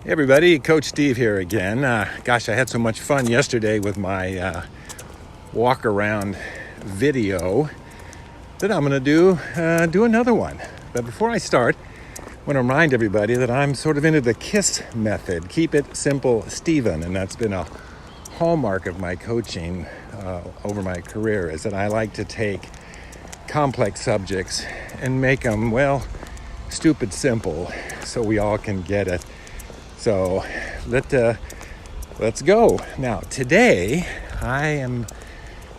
Hey everybody, Coach Steve here again. Gosh, I had so much fun yesterday with my walk around video that I'm going to do another one. But before I start, I want to remind everybody that I'm sort of into the KISS method. Keep it simple, Steven. And that's been a hallmark of my coaching over my career, is that I like to take complex subjects and make them, well, stupid simple so we all can get it. So let's go. Now, today I am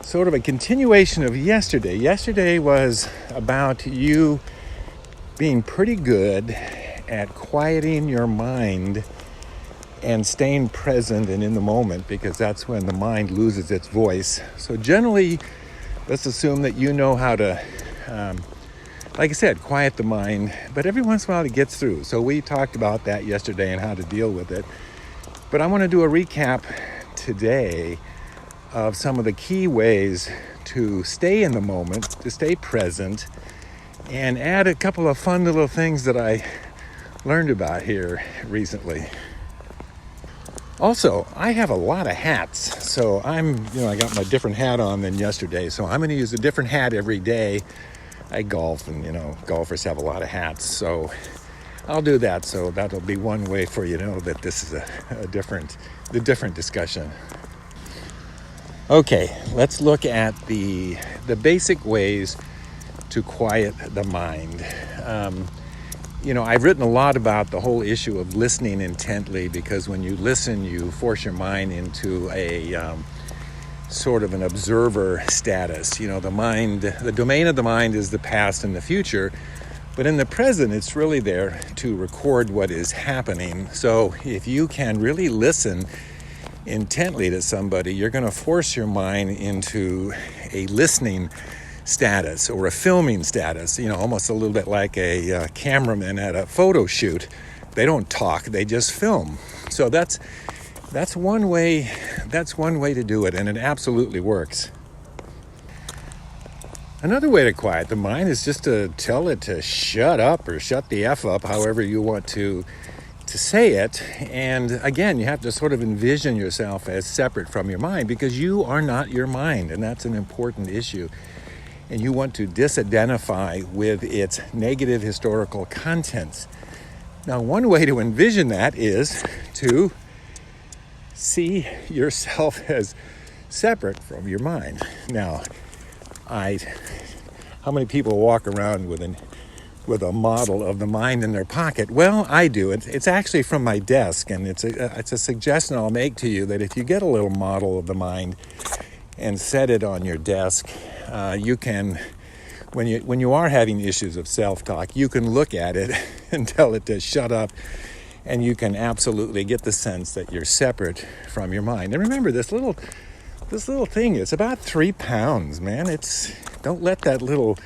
sort of a continuation of yesterday. Yesterday was about you being pretty good at quieting your mind and staying present and in the moment, because that's when the mind loses its voice. So generally, let's assume that you know how to like I said, quiet the mind, but every once in a while it gets through. So we talked about that yesterday and how to deal with it. But I want to do a recap today of some of the key ways to stay in the moment, to stay present, and add a couple of fun little things that I learned about here recently. Also, I have a lot of hats. So I got my different hat on than yesterday. So I'm going to use a different hat every day. I golf, and golfers have a lot of hats, so I'll do that. So that'll be one way for you to know that this is a different discussion. Okay, let's look at the basic ways to quiet the mind. I've written a lot about the whole issue of listening intently, because when you listen, you force your mind into a sort of an observer status. The mind, the domain of the mind is the past and the future, but in the present, it's really there to record what is happening. So if you can really listen intently to somebody, you're going to force your mind into a listening status or a filming status, almost a little bit like a cameraman at a photo shoot. They don't talk, they just film. So that's one way to do it, and it absolutely works. Another way to quiet the mind is just to tell it to shut up or shut the F up, however you want to say it. And again, you have to sort of envision yourself as separate from your mind, because you are not your mind, and that's an important issue. And you want to disidentify with its negative historical contents. Now, one way to envision that is to see yourself as separate from your mind. Now, how many people walk around with a model of the mind in their pocket? Well, I do. It's actually from my desk, and it's a suggestion I'll make to you, that if you get a little model of the mind and set it on your desk, you can, when you are having issues of self-talk, you can look at it and tell it to shut up. And you can absolutely get the sense that you're separate from your mind. And remember, this little thing is about 3 pounds, man. Don't let that little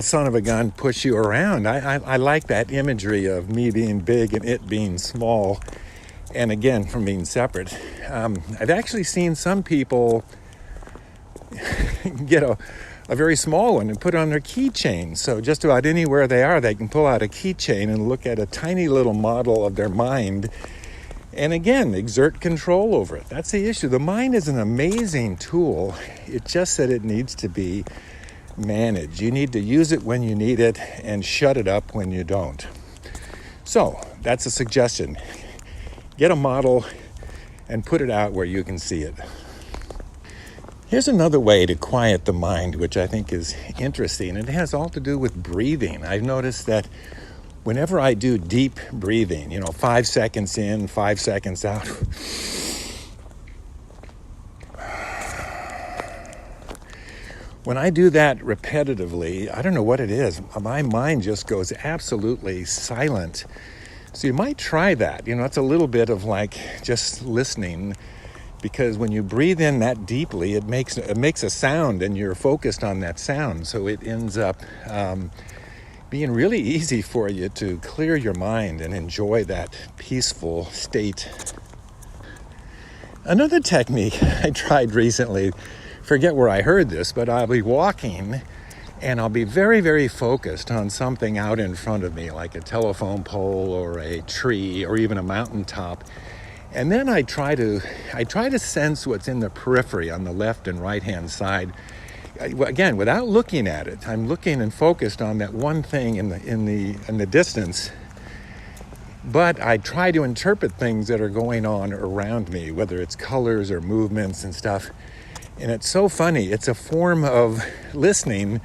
son of a gun push you around. I like that imagery of me being big and it being small, and again, from being separate. I've actually seen some people get a very small one and put it on their keychain. So just about anywhere they are, they can pull out a keychain and look at a tiny little model of their mind, and again, exert control over it. That's the issue. The mind is an amazing tool. It's just that it needs to be managed. You need to use it when you need it and shut it up when you don't. So that's a suggestion. Get a model and put it out where you can see it. Here's another way to quiet the mind, which I think is interesting. It has all to do with breathing. I've noticed that whenever I do deep breathing, 5 seconds in, 5 seconds out, when I do that repetitively, I don't know what it is, my mind just goes absolutely silent. So you might try that. It's a little bit of like just listening, because when you breathe in that deeply, it makes a sound, and you're focused on that sound. So it ends up being really easy for you to clear your mind and enjoy that peaceful state. Another technique I tried recently, forget where I heard this, but I'll be walking and I'll be very, very focused on something out in front of me, like a telephone pole or a tree or even a mountaintop. And then I try to sense what's in the periphery on the left and right hand side. Again, without looking at it, I'm looking and focused on that one thing in the distance. But I try to interpret things that are going on around me, whether it's colors or movements and stuff. And it's so funny. It's a form of listening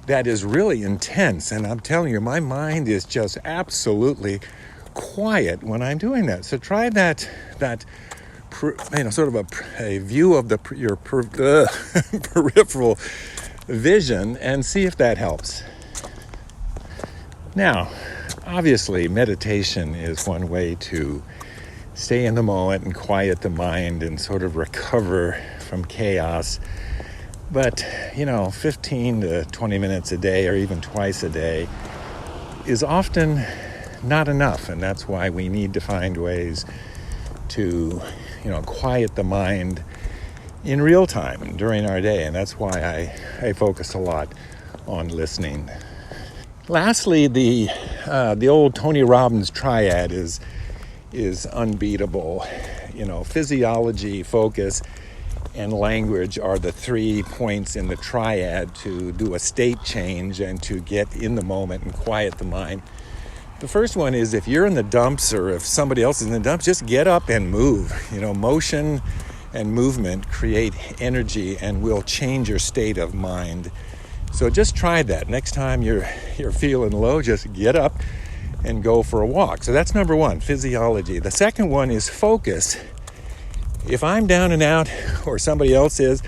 that is really intense. And I'm telling you, my mind is just absolutely quiet when I'm doing that. So try that sort of a view of your peripheral vision and see if that helps. Now, obviously, meditation is one way to stay in the moment and quiet the mind and sort of recover from chaos. But, 15 to 20 minutes a day or even twice a day is often not enough. And that's why we need to find ways to, quiet the mind in real time during our day. And that's why I focus a lot on listening. Lastly, the old Tony Robbins Triad is unbeatable. Physiology, focus, and language are the 3 points in the triad to do a state change and to get in the moment and quiet the mind. The first one is if you're in the dumps or if somebody else is in the dumps, just get up and move. Motion and movement create energy and will change your state of mind. So just try that. Next time you're feeling low, just get up and go for a walk. So that's number one, physiology. The second one is focus. If I'm down and out or somebody else is,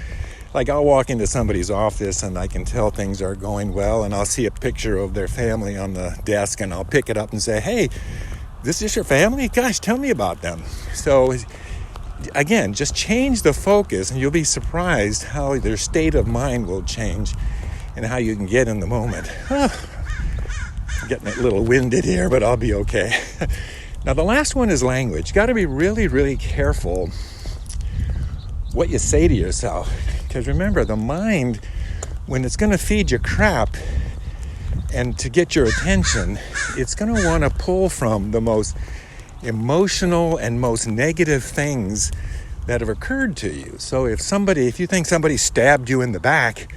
like I'll walk into somebody's office and I can tell things are going well and I'll see a picture of their family on the desk and I'll pick it up and say, hey, this is your family? Gosh, tell me about them. So again, just change the focus and you'll be surprised how their state of mind will change and how you can get in the moment. I'm getting a little winded here, but I'll be okay. Now, the last one is language. You got to be really, really careful what you say to yourself. Because remember, the mind, when it's going to feed you crap and to get your attention, it's going to want to pull from the most emotional and most negative things that have occurred to you. So if you think somebody stabbed you in the back,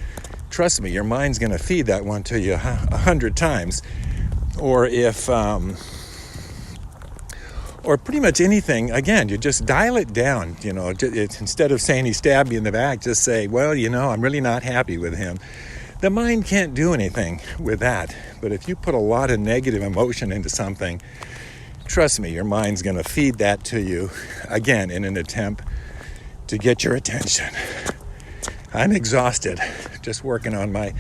trust me, your mind's going to feed that one to you 100 times. Or or pretty much anything, again, you just dial it down. Instead of saying he stabbed me in the back, just say, well, I'm really not happy with him. The mind can't do anything with that. But if you put a lot of negative emotion into something, trust me, your mind's going to feed that to you, again, in an attempt to get your attention. I'm exhausted just working on my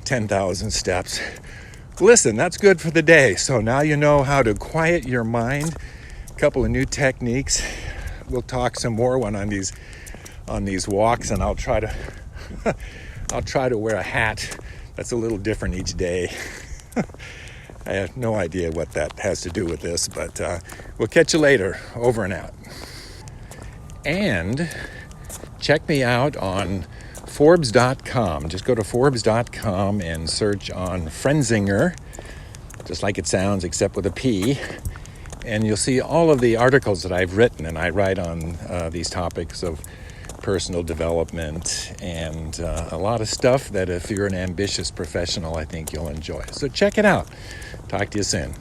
10,000 steps. Listen, that's good for the day. So now you know how to quiet your mind. A couple of new techniques. We'll talk some more on these walks, and I'll try to wear a hat that's a little different each day. I have no idea what that has to do with this, but we'll catch you later. Over and out. And check me out on Forbes.com. Just go to Forbes.com and search on Pfrenzinger, just like it sounds, except with a P. And you'll see all of the articles that I've written, and I write on these topics of personal development and a lot of stuff that if you're an ambitious professional, I think you'll enjoy. So check it out. Talk to you soon.